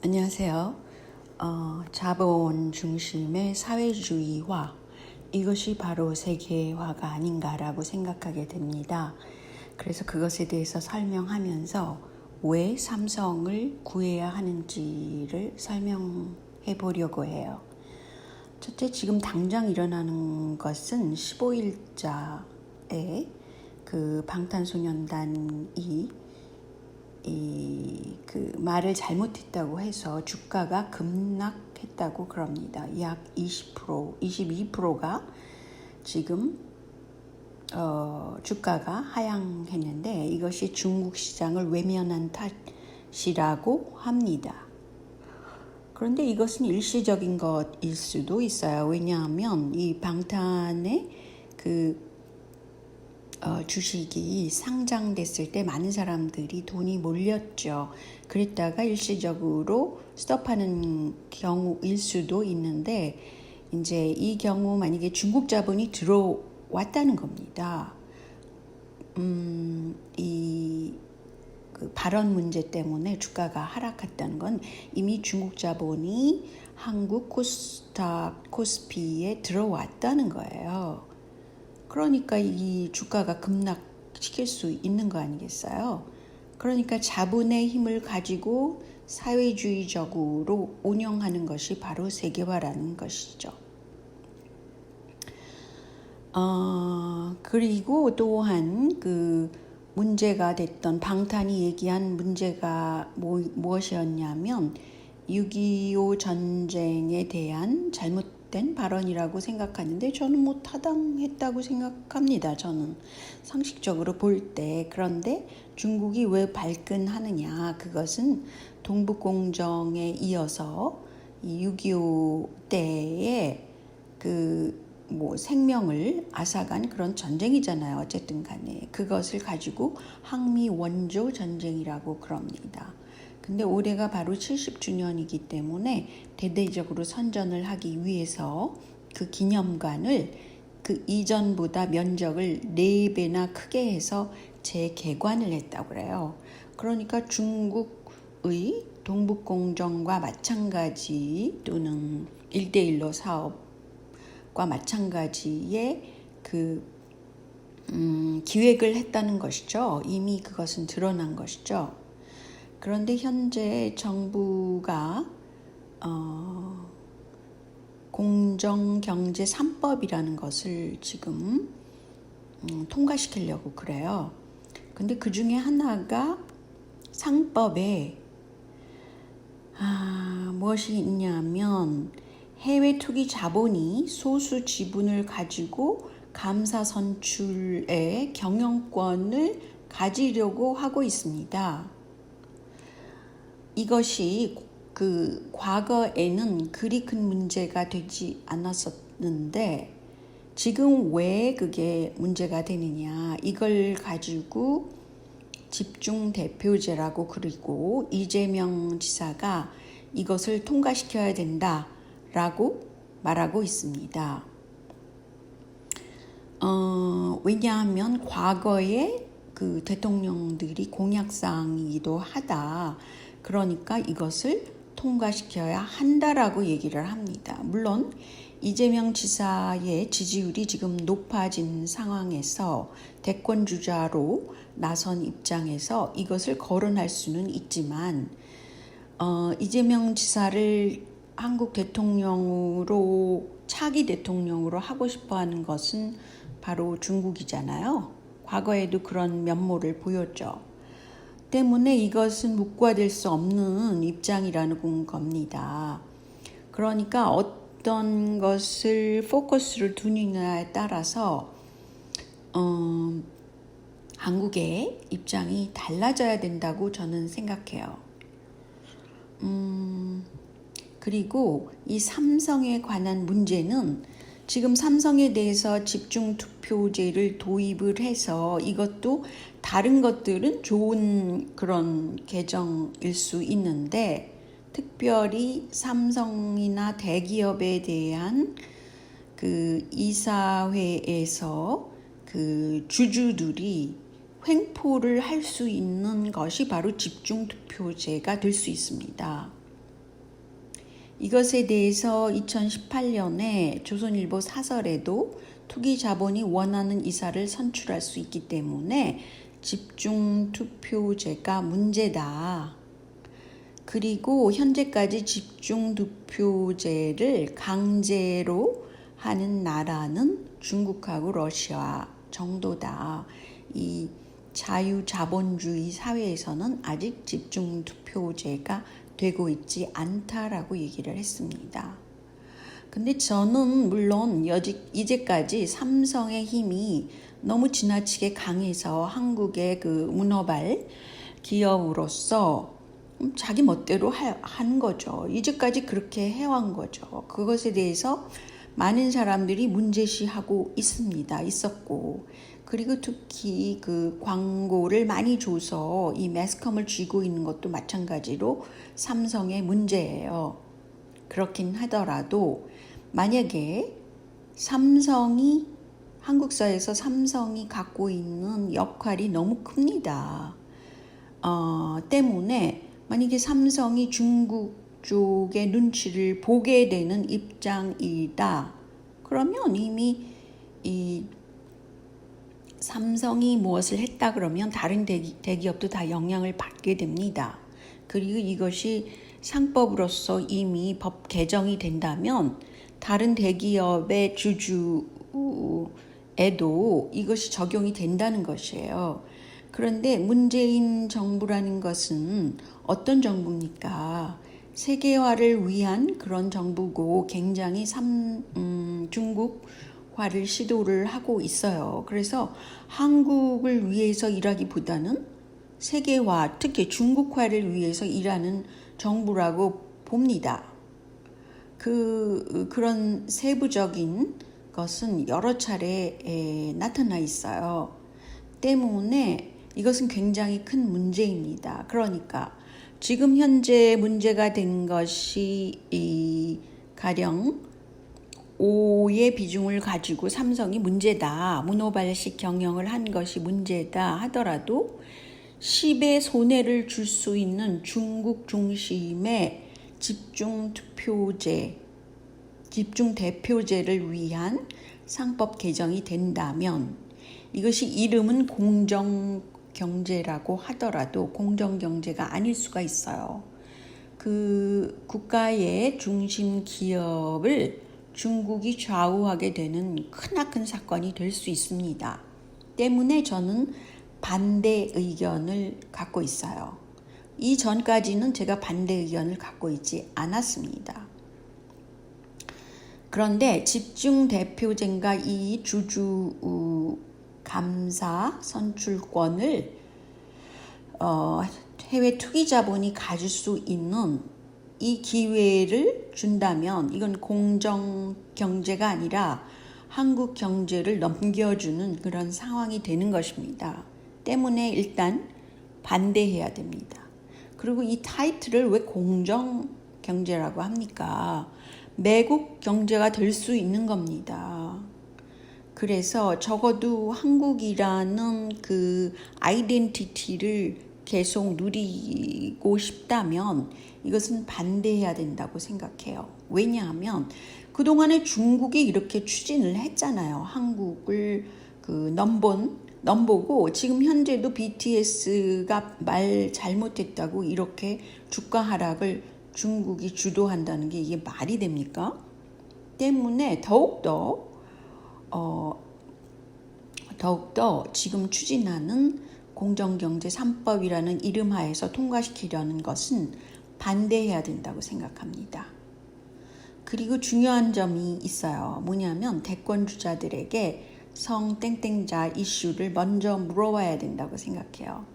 안녕하세요. 자본 중심의 사회주의화, 이것이 바로 세계화가 아닌가라고 생각하게 됩니다. 그래서 그것에 대해서 설명하면서 왜 삼성을 구해야 하는지를 설명해 보려고 해요. 첫째, 지금 당장 일어나는 것은 15일자에 그 방탄소년단이 그 말을 잘못했다고 해서 주가가 급락했다고 그럽니다. 약 20%, 22%가 지금 주가가 하향했는데 이것이 중국 시장을 외면한 탓이라고 합니다. 그런데 이것은 일시적인 것일 수도 있어요. 왜냐하면 이 방탄의 주식이 상장됐을 때 많은 사람들이 돈이 몰렸죠. 그랬다가 일시적으로 스톱하는 경우일 수도 있는데 이제 이 경우 만약에 중국 자본이 들어왔다는 겁니다. 그 발언 문제 때문에 주가가 하락했다는 건 이미 중국 자본이 한국 코스닥, 코스피에 들어왔다는 거예요. 그러니까 이 주가가 급락시킬 수 있는 거 아니겠어요? 그러니까 자본의 힘을 가지고 사회주의적으로 운영하는 것이 바로 세계화라는 것이죠. 그리고 또한 그 문제가 됐던 방탄이 얘기한 문제가 무엇이었냐면 6.25 전쟁에 대한 잘못된 발언이라고 생각하는데 저는 타당했다고 생각합니다. 저는 상식적으로 볼 때. 그런데 중국이 왜 발끈하느냐, 그것은 동북공정에 이어서 6.25 때에 생명을 앗아간 그런 전쟁이잖아요. 어쨌든 간에 그것을 가지고 항미 원조 전쟁이라고 그럽니다. 근데 올해가 바로 70주년이기 때문에 대대적으로 선전을 하기 위해서 그 기념관을 그 이전보다 면적을 4배나 크게 해서 재개관을 했다고 그래요. 그러니까 중국의 동북공정과 마찬가지 또는 1대1로 사업과 마찬가지의 기획을 했다는 것이죠. 이미 그것은 드러난 것이죠. 그런데 현재 정부가 공정경제 3법이라는 것을 지금 통과시키려고 그래요. 근데 그 중에 하나가 상법에 무엇이 있냐면 해외 투기 자본이 소수 지분을 가지고 감사 선출의 경영권을 가지려고 하고 있습니다. 이것이 그 과거에는 그리 큰 문제가 되지 않았었는데 지금 왜 그게 문제가 되느냐, 이걸 가지고 집중 대표제라고 그리고 이재명 지사가 이것을 통과시켜야 된다라고 말하고 있습니다. 왜냐하면 과거에 그 대통령들이 공약사항이기도 하다. 그러니까 이것을 통과시켜야 한다라고 얘기를 합니다. 물론 이재명 지사의 지지율이 지금 높아진 상황에서 대권주자로 나선 입장에서 이것을 거론할 수는 있지만 이재명 지사를 한국 대통령으로 차기 대통령으로 하고 싶어하는 것은 바로 중국이잖아요. 과거에도 그런 면모를 보였죠. 때문에 이것은 묵과될 수 없는 입장이라는 겁니다. 그러니까 어떤 것을 포커스를 두느냐에 따라서 한국의 입장이 달라져야 된다고 저는 생각해요. 그리고 이 삼성에 관한 문제는 지금 삼성에 대해서 집중투표제를 도입을 해서 이것도 다른 것들은 좋은 그런 개정일 수 있는데 특별히 삼성이나 대기업에 대한 그 이사회에서 그 주주들이 횡포를 할 수 있는 것이 바로 집중투표제가 될 수 있습니다. 이것에 대해서 2018년에 조선일보 사설에도 투기 자본이 원하는 이사를 선출할 수 있기 때문에 집중투표제가 문제다. 그리고 현재까지 집중투표제를 강제로 하는 나라는 중국하고 러시아 정도다. 이 자유자본주의 사회에서는 아직 집중투표제가 되고 있지 않다라고 얘기를 했습니다. 근데 저는 물론 이제까지 삼성의 힘이 너무 지나치게 강해서 한국의 그 문어발 기업으로서 자기 멋대로 한 거죠. 이제까지 그렇게 해온 거죠. 그것에 대해서 많은 사람들이 문제시하고 있었고, 그리고 특히 그 광고를 많이 줘서 이 매스컴을 쥐고 있는 것도 마찬가지로 삼성의 문제예요. 그렇긴 하더라도 만약에 한국사에서 삼성이 갖고 있는 역할이 너무 큽니다. 때문에 만약에 삼성이 중국 쪽의 눈치를 보게 되는 입장이다. 그러면 이미 이 삼성이 무엇을 했다 그러면 다른 대기업도 다 영향을 받게 됩니다. 그리고 이것이 상법으로서 이미 법 개정이 된다면 다른 대기업의 주주에도 이것이 적용이 된다는 것이에요. 그런데 문재인 정부라는 것은 어떤 정부입니까? 세계화를 위한 그런 정부고 굉장히 중국화를 시도를 하고 있어요. 그래서 한국을 위해서 일하기보다는 세계화, 특히 중국화를 위해서 일하는 정부라고 봅니다. 그런 세부적인 것은 여러 차례 나타나 있어요. 때문에 이것은 굉장히 큰 문제입니다. 그러니까 지금 현재 문제가 된 것이 가령 5의 비중을 가지고 삼성이 문제다, 문호발식 경영을 한 것이 문제다 하더라도 10의 손해를 줄 수 있는 중국 중심의 집중대표제를 위한 상법 개정이 된다면 이것이 이름은 공정경제라고 하더라도 공정경제가 아닐 수가 있어요. 그 국가의 중심 기업을 중국이 좌우하게 되는 크나큰 사건이 될 수 있습니다. 때문에 저는 반대 의견을 갖고 있어요. 이전까지는 제가 반대 의견을 갖고 있지 않았습니다. 그런데 집중대표제가 이 주주 감사 선출권을 해외 투기 자본이 가질 수 있는 이 기회를 준다면 이건 공정 경제가 아니라 한국 경제를 넘겨주는 그런 상황이 되는 것입니다. 때문에 일단 반대해야 됩니다. 그리고 이 타이틀을 왜 공정 경제라고 합니까? 매국 경제가 될 수 있는 겁니다. 그래서 적어도 한국이라는 그 아이덴티티를 계속 누리고 싶다면 이것은 반대해야 된다고 생각해요. 왜냐하면 그동안에 중국이 이렇게 추진을 했잖아요. 한국을 넘보고 지금 현재도 BTS가 말 잘못했다고 이렇게 주가 하락을 중국이 주도한다는 게 이게 말이 됩니까? 때문에 더욱더 지금 추진하는 공정경제 3법이라는 이름 하에서 통과시키려는 것은 반대해야 된다고 생각합니다. 그리고 중요한 점이 있어요. 뭐냐면 대권주자들에게 성땡땡자 이슈를 먼저 물어봐야 된다고 생각해요.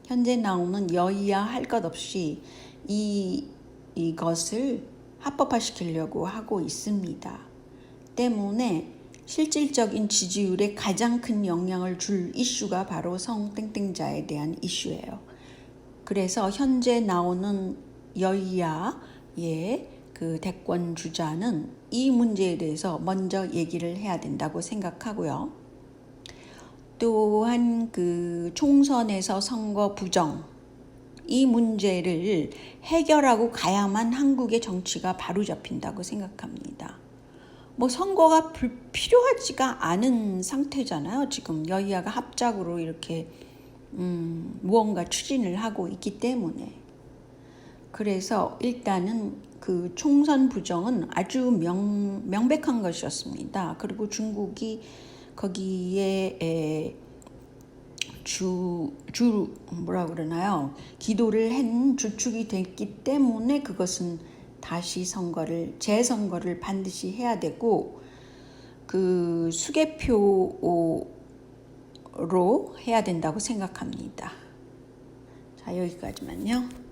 현재 나오는 여야 할 것 없이 이것을 합법화시키려고 하고 있습니다. 때문에 실질적인 지지율에 가장 큰 영향을 줄 이슈가 바로 성땡땡자에 대한 이슈예요. 그래서 현재 나오는 여야의 그 대권 주자는 이 문제에 대해서 먼저 얘기를 해야 된다고 생각하고요. 또한 그 총선에서 선거 부정, 이 문제를 해결하고 가야만 한국의 정치가 바로잡힌다고 생각합니다. 뭐 선거가 필요하지가 않은 상태잖아요. 지금 여야가 합작으로 이렇게 무언가 추진을 하고 있기 때문에. 그래서 일단은 그 총선 부정은 아주 명백한 것이었습니다. 그리고 중국이 거기에 뭐라 그러나요? 기도를 한 주축이 됐기 때문에 그것은 다시 재선거를 반드시 해야 되고, 그 수개표로 해야 된다고 생각합니다. 자, 여기까지만요.